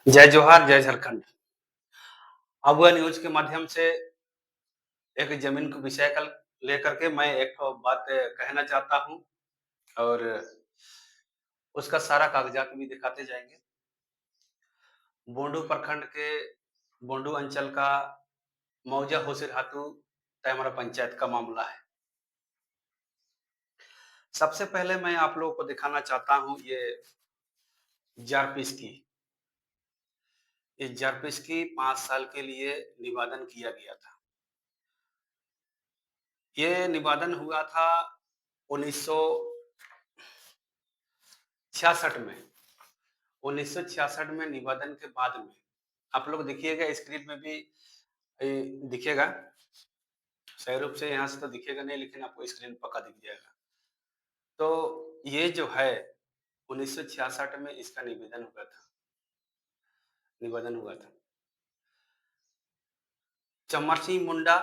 जय जोहार, जय झारखंड। अब न्यूज के माध्यम से एक जमीन को विषय कल लेकर के मैं एक बात कहना चाहता हूँ और उसका सारा कागजात भी दिखाते जाएंगे। बोंडू प्रखंड के बोंडू अंचल का मौजा होसिर हातू तैमरा पंचायत का मामला है। सबसे पहले मैं आप लोगों को दिखाना चाहता हूँ ये जारपीस की। इस जारपीस की 5 साल के लिए निवादन किया गया था। ये निवादन हुआ था 1966 में। 1966 में निबंधन के बाद में आप लोग देखिएगा, स्क्रीन में भी दिखेगा। सही रूप से यहाँ से तो दिखेगा नहीं, लेकिन आपको स्क्रीन पक्का दिख जाएगा। तो ये जो है 1966 में इसका निबंधन हुआ था चमर सिंह मुंडा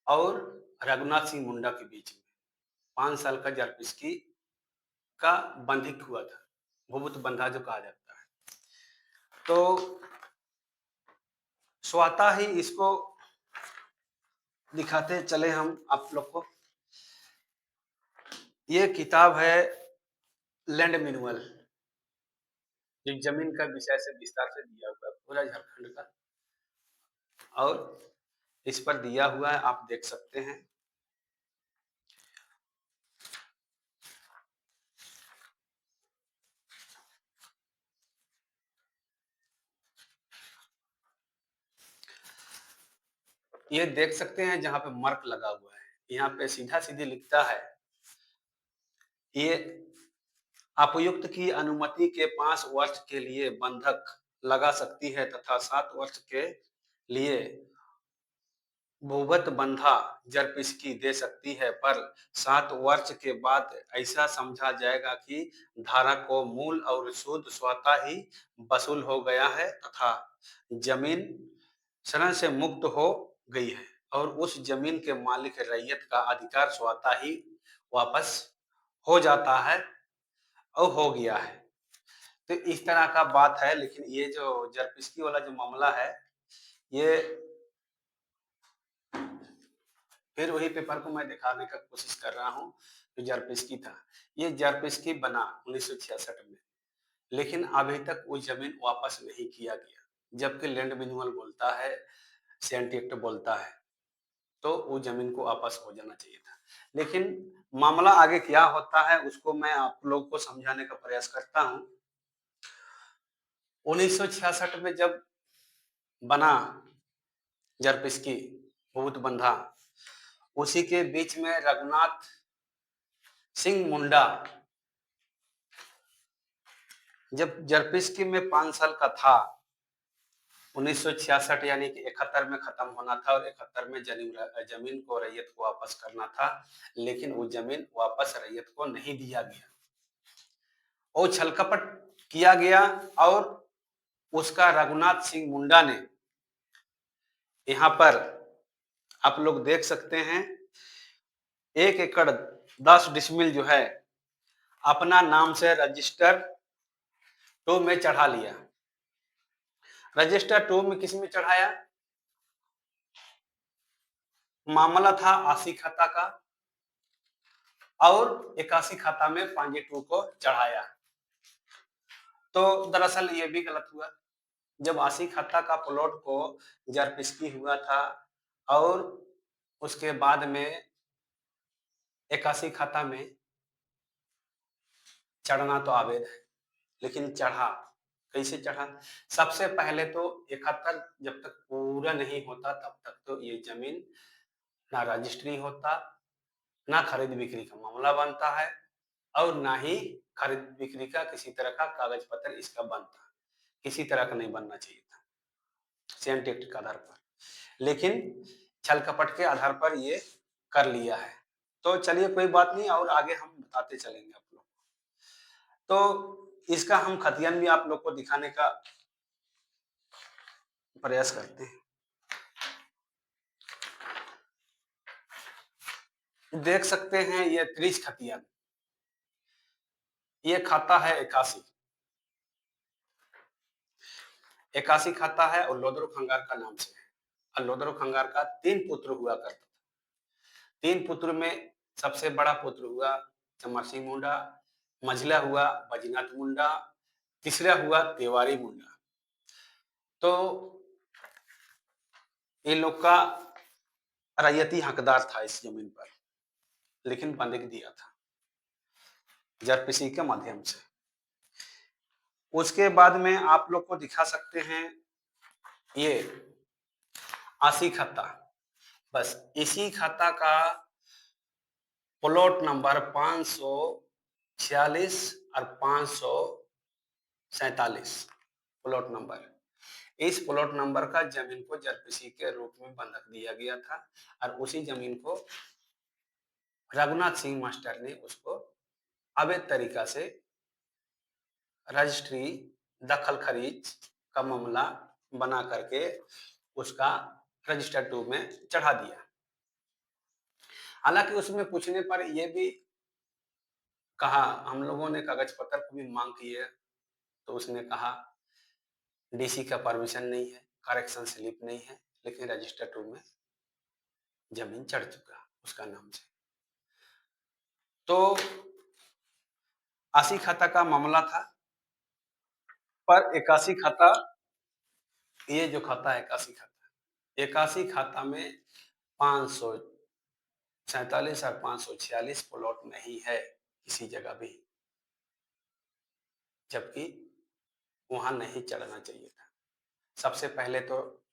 और रघुनाथ सिंह मुंडा के बीच में। 5 साल का जारपिस्की का बंधिक हुआ था, भूभुत बंधा जो कहा जाता है। तो स्वतः ही इसको दिखाते चले हम आप लोग को। ये किताब है लैंड मैनुअल, एक जमीन का विषय से विस्तार से दिया हुआ है पूरा झारखंड का, और इस पर दिया हुआ है, आप देख सकते हैं। ये देख सकते हैं जहां पे मार्क लगा हुआ है, यहाँ पे सीधा सीधी लिखता है ये अपुयुक्त की अनुमति के 5 वर्ष के लिए बंधक लगा सकती है तथा 7 वर्ष के लिए भूगत बंधा जरपिस्की दे सकती है, पर 7 वर्ष के बाद ऐसा समझा जाएगा कि धारक को मूल और सूद स्वतः ही वसूल हो गया है तथा जमीन शरण से मुक्त हो गई है और उस जमीन के मालिक रैयत का अधिकार स्वतः ही वापस हो जाता है और हो गया है। तो इस तरह का बात है। लेकिन ये जो जरपिस्की वाला जो मामला है, ये फिर वही पेपर को मैं दिखाने का कोशिश कर रहा हूँ जो जारपिस्की था। ये जारपिस्की बना 1966 में, लेकिन अभी तक वो जमीन वापस नहीं किया गया, जबकि लैंड मैनुअल बोलता है, सैंट एक्ट बोलता है, तो वो जमीन को वापस हो जाना चाहिए था। लेकिन मामला आगे क्या होता है उसको मैं आप लोग को समझाने का प्रयास करता हूँ। 1966 में जब बना जारपिस्की भूत बंधा, उसी के बीच में रघुनाथ सिंह मुंडा जब जरपिस्की में 5 साल का था, 1966 यानी कि 71 में खत्म होना था और 71 में जमीन को रैयत को वापस करना था, लेकिन वो जमीन वापस रैयत को नहीं दिया गया और छलकपट किया गया। और उसका रघुनाथ सिंह मुंडा ने, यहाँ पर आप लोग देख सकते हैं, 1 एकड़ 10 डिसमिल जो है अपना नाम से रजिस्टर 2 में चढ़ा लिया। रजिस्टर 2 में किस में चढ़ाया? मामला था 80 खाता का और 81 खाता में पांजे 2 को चढ़ाया। तो दरअसल ये भी गलत हुआ। जब 80 खाता का प्लॉट को जारपिस्की हुआ था और उसके बाद में 81 खाता में चढ़ना तो अवैध है, लेकिन चढ़ा। कैसे चढ़ा? सबसे पहले तो 71 जब तक पूरा नहीं होता तब तक तो ये जमीन ना रजिस्ट्री होता, ना खरीद बिक्री का मामला बनता है और ना ही खरीद बिक्री का किसी तरह का कागज पत्र इसका बनता। किसी तरह का नहीं बनना चाहिए था सेंट एक्ट के आधार पर, लेकिन छल कपट के आधार पर ये कर लिया है। तो चलिए कोई बात नहीं, और आगे हम बताते चलेंगे आप लोग। तो इसका हम खतियान भी आप लोग को दिखाने का प्रयास करते हैं। देख सकते हैं ये 30 खतियान, ये खाता है 81। 81 खाता है और लोदरो खंगार का नाम से है। और लोदरो खंगार का 3 पुत्र हुआ करता था। 3 पुत्र में सबसे बड़ा पुत्र हुआ चमर सिंह मुंडा, मझिला हुआ बैजनाथ मुंडा, तीसरा हुआ तिवारी मुंडा। तो इन लोग का रैयती हकदार था इस जमीन पर, लेकिन बंधक दिया था जरपीसी के माध्यम से। उसके बाद में आप लोग को दिखा सकते हैं ये 80 खाता। बस इसी खाता का प्लॉट नंबर 546 और 547 प्लॉट नंबर। इस प्लॉट नंबर का जमीन को जरपीसी के रूप में बंधक दिया गया था और उसी जमीन को रघुनाथ सिंह मास्टर ने उसको अवैध तरीका से रजिस्ट्री दखल खरीज का मामला बना करके उसका रजिस्टर 2 में चढ़ा दिया। हालांकि उसमें पूछने पर यह भी कहा, हम लोगों ने कागज पत्र की भी मांग की है, तो उसने कहा डीसी का परमिशन नहीं है, करेक्शन स्लिप नहीं है, लेकिन रजिस्टर 2 में जमीन चढ़ चुका उसका नाम से। तो 80 खाता का मामला था, पर 81 खाता, ये जो खाता है 81 खाता, 81 खाता में 547 और 546 प्लॉट नहीं है किसी जगह भी, जबकि वहां नहीं चढ़ना चाहिए था। सबसे पहले तो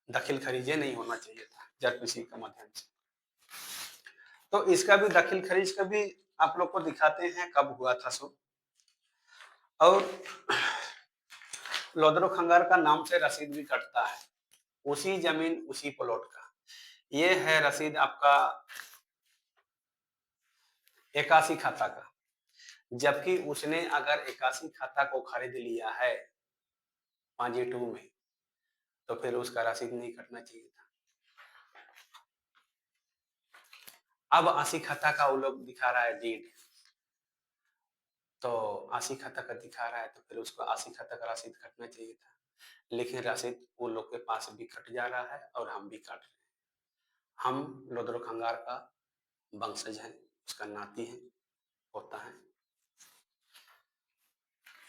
दखिल खरीजे नहीं होना चाहिए था जरपीसी के माध्यम से। तो इसका भी दखिल खरीज का भी आप लोग को दिखाते हैं कब हुआ था सो। और लोदरो खंगार का नाम से रसीद भी कटता है, उसी जमीन उसी प्लॉट का। ये है रसीद आपका 81 खाता का, जबकि उसने अगर 81 खाता को खरीद लिया है 5G2 में, तो फिर उसका रसीद नहीं कटना चाहिए था। अब 80 खाता का वो लोग दिखा रहा है डीड, तो 80 खाता का दिखा रहा है, तो फिर उसको 80 खाता का रसीद कटना चाहिए था, लेकिन रसीद वो लोग के पास भी कट जा रहा है और हम भी काट रहे हैं। हम लोदरो खंगार का वंशज हैं, उसका नाती है, होता है।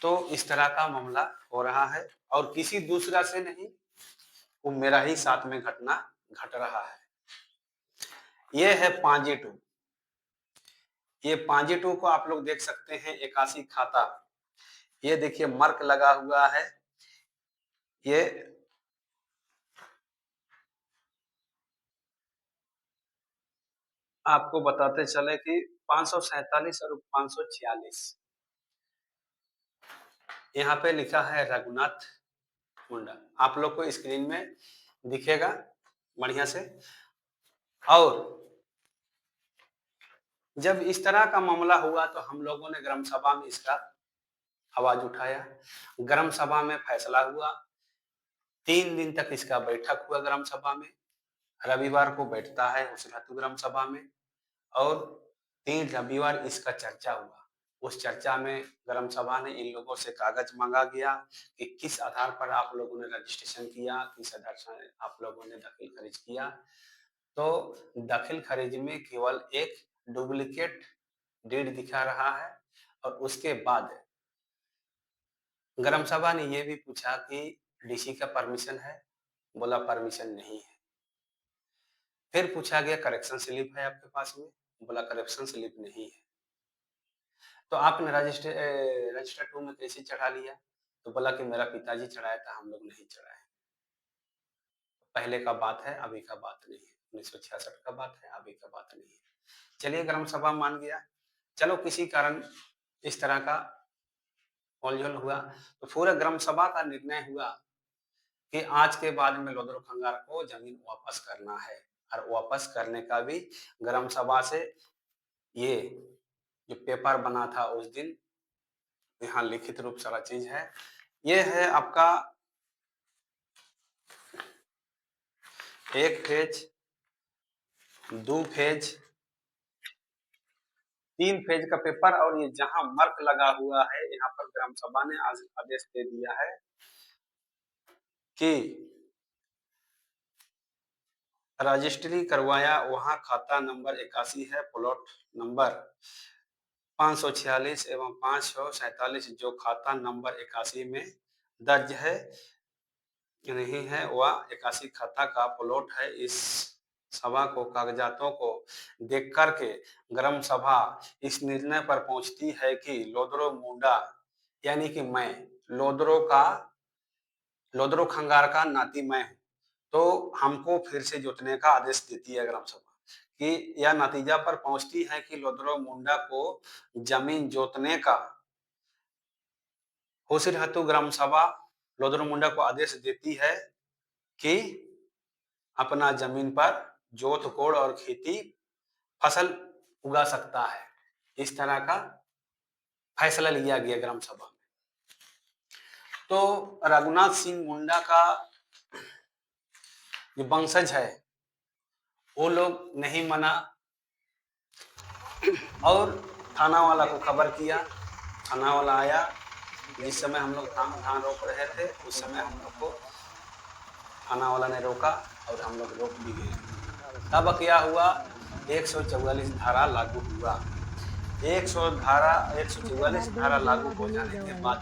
तो इस तरह का मामला हो रहा है और किसी दूसरा से नहीं, वो मेरा ही साथ में घटना घट रहा है। ये है 5G2। ये 5G2 को आप लोग देख सकते हैं 81 खाता। ये देखिए मार्क लगा हुआ है, ये आपको बताते चले कि 547 और 546 यहाँ पे लिखा है रघुनाथ मुंडा, आप लोग को स्क्रीन में दिखेगा बढ़िया से। और जब इस तरह का मामला हुआ तो हम लोगों ने ग्राम सभा में इसका आवाज उठाया। ग्राम सभा में फैसला हुआ, 3 दिन तक इसका बैठक हुआ ग्राम सभा में। रविवार को बैठता है उस हेतु ग्राम सभा में, और 3 रविवार इसका चर्चा हुआ। उस चर्चा में ग्राम सभा ने इन लोगों से कागज मांगा गया कि किस आधार पर आप लोगों ने रजिस्ट्रेशन किया, किस आधार से आप लोगों ने दखल खारिज किया। तो दखल खारिज में केवल एक डुप्लीकेट डीड दिखा रहा है। और उसके बाद ग्राम सभा ने यह भी पूछा कि डीसी का परमिशन है, बोला परमिशन नहीं है। फिर पूछा गया करेक्शन स्लिप है आपके पास में, बोला करेक्शन स्लिप नहीं है। तो आपने रजिस्टर 2 में कैसे चढ़ा लिया, तो बोला कि मेरा पिताजी चढ़ाया था, हम लोग नहीं चढ़ाए। पहले का बात है, अभी का बात नहीं है, 1966 का बात है, अभी का बात नहीं है। चलिए ग्राम सभा मान गया, चलो किसी कारण इस तरह का उलझन हुआ, तो पूरे ग्राम सभा का निर्णय हुआ कि आज के बाद में लोदरो खंगार को जमीन वापस करना है। और वापस करने का भी ग्राम सभा से ये जो पेपर बना था उस दिन, यहाँ लिखित रूप सारा चीज है। ये है आपका 1 पेज, 2 पेज, 3 पेज का पेपर। और ये जहां मार्क लगा हुआ है, यहाँ पर ग्राम सभा ने आज आदेश दे दिया है कि रजिस्ट्री करवाया, वहां खाता नंबर 81 है, प्लॉट नंबर 546 एवं 547 जो खाता नंबर 81 में दर्ज है नहीं है, वह 81 खाता का प्लॉट है। इस सभा को कागजातों को देख करके ग्राम सभा इस निर्णय पर पहुंचती है कि लोदरो मुंडा यानी कि मैं लोदरो का लोदरो खंगार का नाती मैं हूं, तो हमको फिर से जोतने का आदेश देती है ग्राम सभा कि यह नतीजा पर पहुंचती है कि लोदरो मुंडा को जमीन जोतने का होसिरहतु ग्राम सभा लोदरो मुंडा को आदेश देती है कि अपना जमीन पर जोत कोड़ और खेती फसल उगा सकता है। इस तरह का फैसला लिया गया ग्राम सभा में। तो रघुनाथ सिंह मुंडा का जो वंशज है वो लोग नहीं माना और थाना वाला को खबर किया। थाना वाला आया, जिस समय हम लोग धान रोप रहे थे उस समय हम लोग को थाना वाला ने रोका और हम लोग रोक भी गए। तब क्या हुआ, 144 धारा लागू हुआ। 144 धारा लागू हो जाने के बाद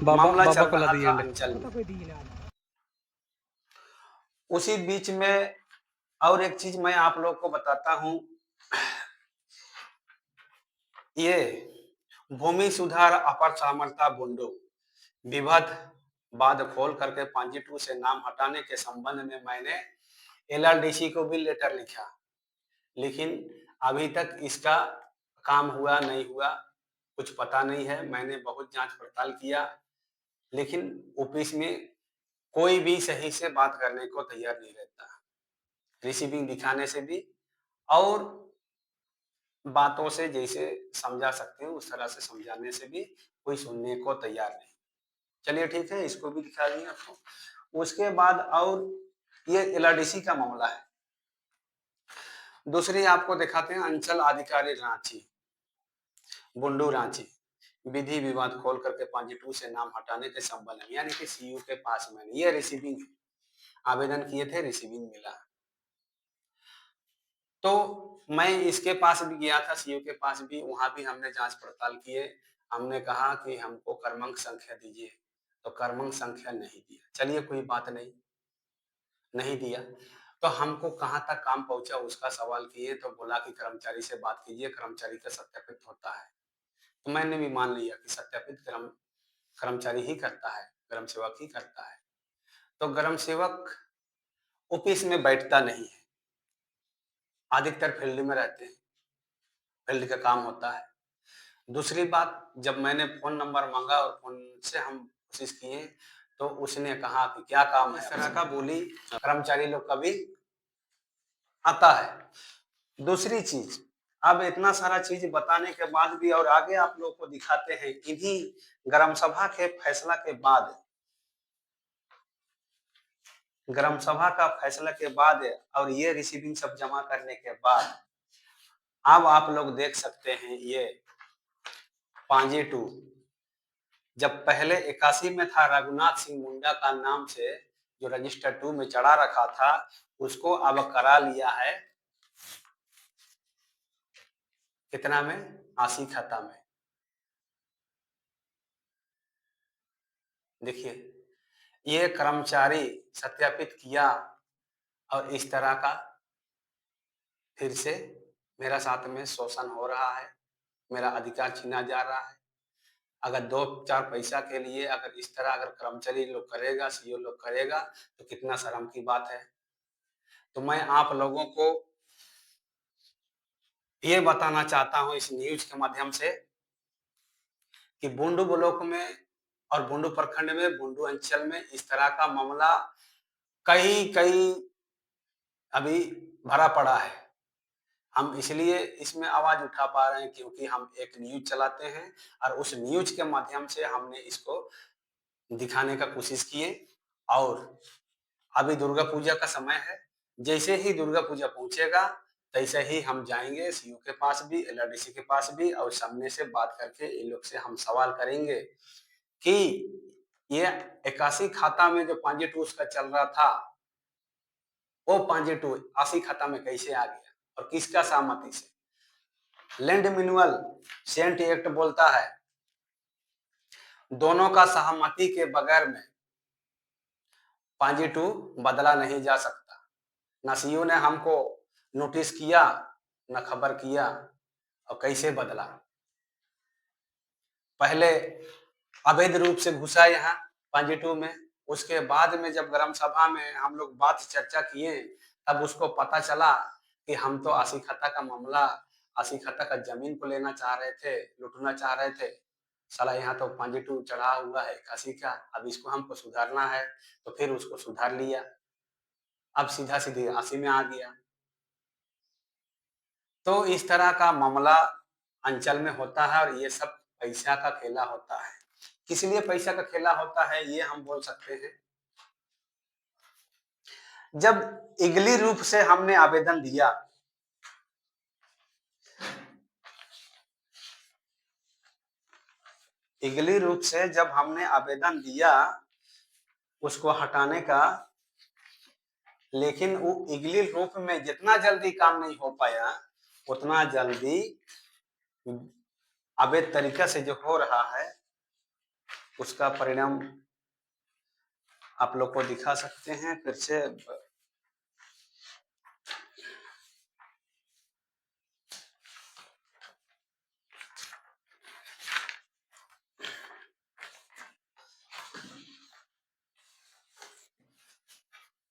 मामला चल रहा था अंचल में। उसी बीच में और एक चीज मैं आप लोग को बताता हूं, ये भूमि सुधार अपर सामर्थ्य बुंडू विवाद बाद खोल करके पांजी 2 से नाम हटाने के संबंध में मैंने एलआरडीसी को भी लेटर लिखा, लेकिन अभी तक इसका काम हुआ नहीं हुआ कुछ पता नहीं है। मैंने बहुत जांच पड़ताल किया, लेकिन ऑफिस में कोई भी सही से बात करने को तैयार नहीं रहता। रिसीविंग दिखाने से भी और बातों से जैसे समझा सकते हैं उस तरह से समझाने से भी कोई सुनने को तैयार नहीं। चलिए ठीक है, इसको भी दिखा दिया आपको। उसके बाद और ये एलआरडीसी का मामला है। दूसरी आपको दिखाते हैं अंचल अधिकारी रांची बुंडू रांची विधि विवाद खोल करके पांजी 2 से नाम हटाने के संबंध में, यानी कि सीयू के पास में ये रिसीविंग आवेदन किए थे, रिसीविंग मिला। तो मैं इसके पास भी गया था, सीयू के पास भी, वहां भी हमने जांच पड़ताल किए। हमने कहा कि हमको क्रमांक संख्या दीजिए, तो क्रमांक संख्या नहीं दिया। चलिए कोई बात नहीं, नहीं दिया तो हमको कहाँ तक काम पहुंचा उसका सवाल किए, तो बोला कि कर्मचारी से बात कीजिए, कर्मचारी का सत्यापित होता है। तो मैंने भी मान लिया कि सत्यापित कर्मचारी ही करता है, ग्राम सेवक ही करता है। तो ग्राम सेवक ऑफिस में बैठता नहीं है, अधिकतर फील्ड में रहते हैं, फील्ड का काम होता है। दूसरी बात, जब मैंने फोन नंबर मांगा और फोन से हम कोशिश किए तो उसने कहा कि क्या काम है, इस तरह का बोली कर्मचारी लोग कभी आता है। दूसरी चीज, अब इतना सारा चीज बताने के बाद भी और आगे आप लोग को दिखाते हैं, इन्हीं ग्राम सभा के फैसला के बाद, ग्राम सभा का फैसला के बाद और ये रिसीविंग सब जमा करने के बाद अब आप लोग देख सकते हैं ये पांजे 2 जब पहले 81 में था, रघुनाथ सिंह मुंडा का नाम से जो रजिस्टर 2 में चढ़ा रखा था उसको अब करा लिया है कितना में, 80 खाता में। देखिए ये कर्मचारी सत्यापित किया और इस तरह का फिर से मेरा साथ में शोषण हो रहा है, मेरा अधिकार छीना जा रहा है। अगर 2-4 पैसा के लिए अगर इस तरह अगर कर्मचारी लोग करेगा, सीईओ लोग करेगा तो कितना शर्म की बात है। तो मैं आप लोगों को ये बताना चाहता हूं इस न्यूज के माध्यम से कि बुंडू ब्लॉक में और बुंडू प्रखंड में, बुंडू अंचल में इस तरह का मामला कई कई अभी भरा पड़ा है। हम इसलिए इसमें आवाज उठा पा रहे हैं क्योंकि हम एक न्यूज चलाते हैं और उस न्यूज के माध्यम से हमने इसको दिखाने का कोशिश किए। और अभी दुर्गा पूजा का समय है, जैसे ही दुर्गा पूजा पहुंचेगा तैसे ही हम जाएंगे सीयू के पास भी, एलआरडीसी के पास भी, और सामने से बात करके इन लोग से हम सवाल करेंगे कि ये 81 खाता में जो पांजी टू उसका चल रहा था, वो पांजी टू 80 खाता में कैसे आ गया और किसका सहमति से? लैंड मिनुअल सेंट एक्ट बोलता है दोनों का सहमति के बगैर में पांजी टू बदला नहीं जा सकता। ना सीयू ने हमको नोटिस किया, ना खबर किया, और कैसे बदला? पहले अवैध रूप से घुसा यहाँ पांजी टू में, उसके बाद में जब ग्राम सभा में हम लोग बात चर्चा किए, तब उसको पता चला कि हम तो आसी खता का मामला, आसी खता का जमीन को लेना चाह रहे थे, लूटना चाह रहे थे। साला यहाँ तो पांजी टू चढ़ा हुआ है 81 का, अब इसको हमको सुधारना है, तो फिर उसको सुधार लिया। अब सीधा सीधे 80 में आ गया। तो इस तरह का मामला अंचल में होता है, और ये सब पैसा का खेला होता है। किस लिए पैसा का खेला होता है ये हम बोल सकते हैं। जब इगली रूप से हमने आवेदन दिया, इगली रूप से जब हमने आवेदन दिया उसको हटाने का, लेकिन वो इगली रूप में जितना जल्दी काम नहीं हो पाया, उतना जल्दी अवैध तरीका से जो हो रहा है उसका परिणाम आप लोग को दिखा सकते हैं फिर से।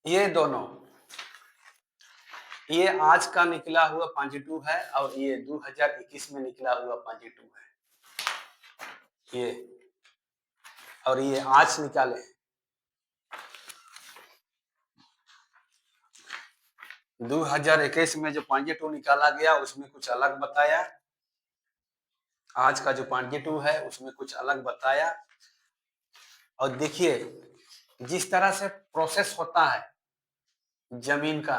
ये दोनों, ये आज का निकला हुआ पांजी टू है, और ये 2021 में निकला हुआ पांजी टू है ये, और ये आज निकाले। 2021 में जो पांजी टू निकाला गया उसमें कुछ अलग बताया, आज का जो पांजी टू है उसमें कुछ अलग बताया। और देखिए जिस तरह से प्रोसेस होता है जमीन का,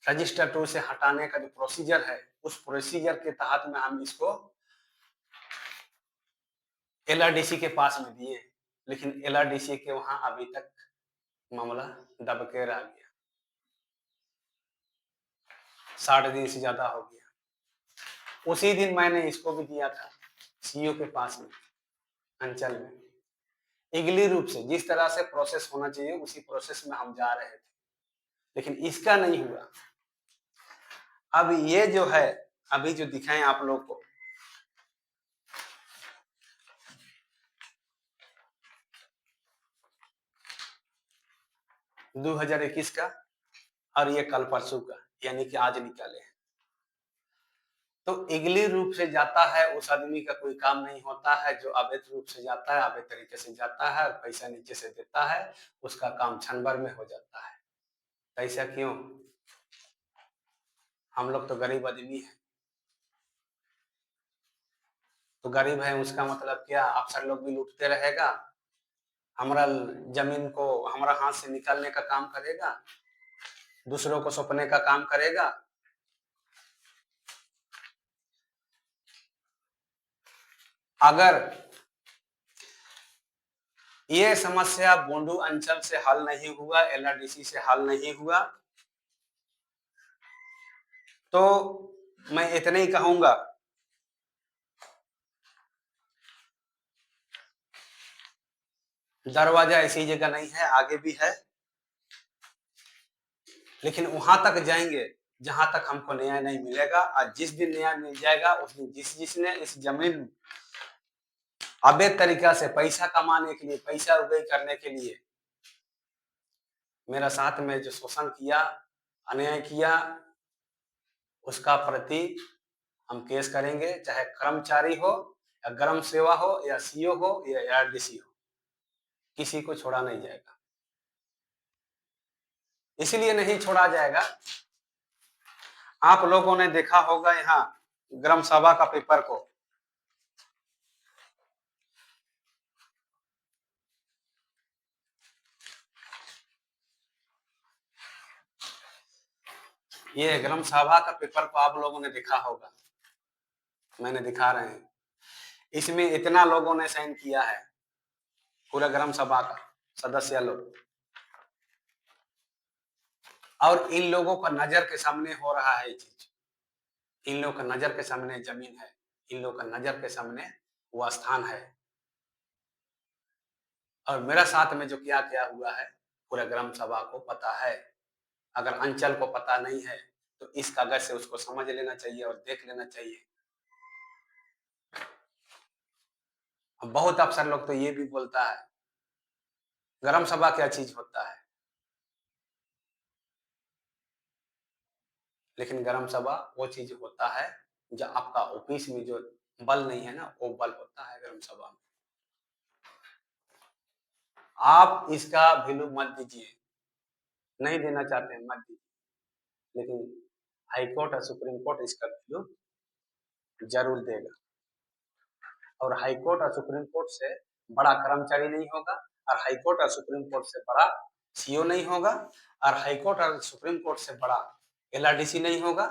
रजिस्टर टू से हटाने का जो प्रोसीजर है, उस प्रोसीजर के तहत में हम इसको एलआरडीसी के पास में दिए, लेकिन एलआरडीसी के वहां अभी तक मामला दब के रह गया। 60 दिन से ज्यादा हो गया। उसी दिन मैंने इसको भी दिया था सीईओ के पास में अंचल में, इगली रूप से जिस तरह से प्रोसेस होना चाहिए उसी प्रोसेस में हम जा रहे थे, लेकिन इसका नहीं हुआ। अब ये जो है, अभी जो दिखाएं आप लोग को, दो 2021 का, और ये कल परसों का, यानी कि आज निकाले हैं। तो इगली रूप से जाता है उस आदमी का कोई काम नहीं होता है, जो अवैध रूप से जाता है, अवैध तरीके से जाता है और पैसा नीचे से देता है, उसका काम क्षण भर में हो जाता है। ऐसा क्यों? हम लोग तो गरीब आदमी है, तो गरीब है उसका मतलब क्या अफसर लोग भी लूटते रहेगा, हमारा जमीन को हमारा हाथ से निकालने का काम करेगा, दूसरों को सौंपने का काम करेगा? अगर ये समस्या बोंडू अंचल से हल नहीं हुआ, एलआरडीसी से हल नहीं हुआ, तो मैं इतने ही कहूंगा, दरवाजा ऐसी जगह नहीं है, आगे भी है, लेकिन वहां तक जाएंगे जहां तक हमको न्याय नहीं मिलेगा। और जिस दिन न्याय मिल जाएगा उस दिन जिसने इस जमीन अवैध तरीका से पैसा कमाने के लिए, पैसा उगाई करने के लिए मेरा साथ में जो शोषण किया, अन्याय किया, उसका प्रति हम केस करेंगे, चाहे कर्मचारी हो या ग्राम सेवा हो या सीओ हो या आरडीसी हो, किसी को छोड़ा नहीं जाएगा। इसलिए नहीं छोड़ा जाएगा, आप लोगों ने देखा होगा यहाँ ग्राम सभा का पेपर को, ये ग्राम सभा का पेपर को आप लोगों ने देखा होगा, मैंने दिखा रहे हैं, इसमें इतना लोगों ने साइन किया है, पूरा ग्राम सभा का सदस्य लोग। और इन लोगों का नजर के सामने हो रहा है ये चीज, इन लोगों का नजर के सामने जमीन है, इन लोगों का नजर के सामने वो स्थान है। और मेरा साथ में जो क्या क्या हुआ है पूरा ग्राम सभा को पता है। अगर अंचल को पता नहीं है तो इस कागज से उसको समझ लेना चाहिए और देख लेना चाहिए। बहुत अफसर लोग तो ये भी बोलता है ग्राम सभा क्या चीज होता है, लेकिन ग्राम सभा वो चीज होता है जो आपका ऑफिस में जो बल नहीं है ना, वो बल होता है ग्राम सभा में। आप इसका वैल्यू मत दीजिए, नहीं देना चाहते हैं मत दीजिए, लेकिन हाई कोर्ट और सुप्रीम कोर्ट इसका वैल्यू जरूर देगा। और हाई कोर्ट और सुप्रीम कोर्ट से बड़ा कर्मचारी नहीं होगा, और हाई कोर्ट और सुप्रीम कोर्ट से बड़ा सीओ नहीं होगा, और हाई कोर्ट और सुप्रीम कोर्ट से बड़ा एलआरडीसी नहीं होगा,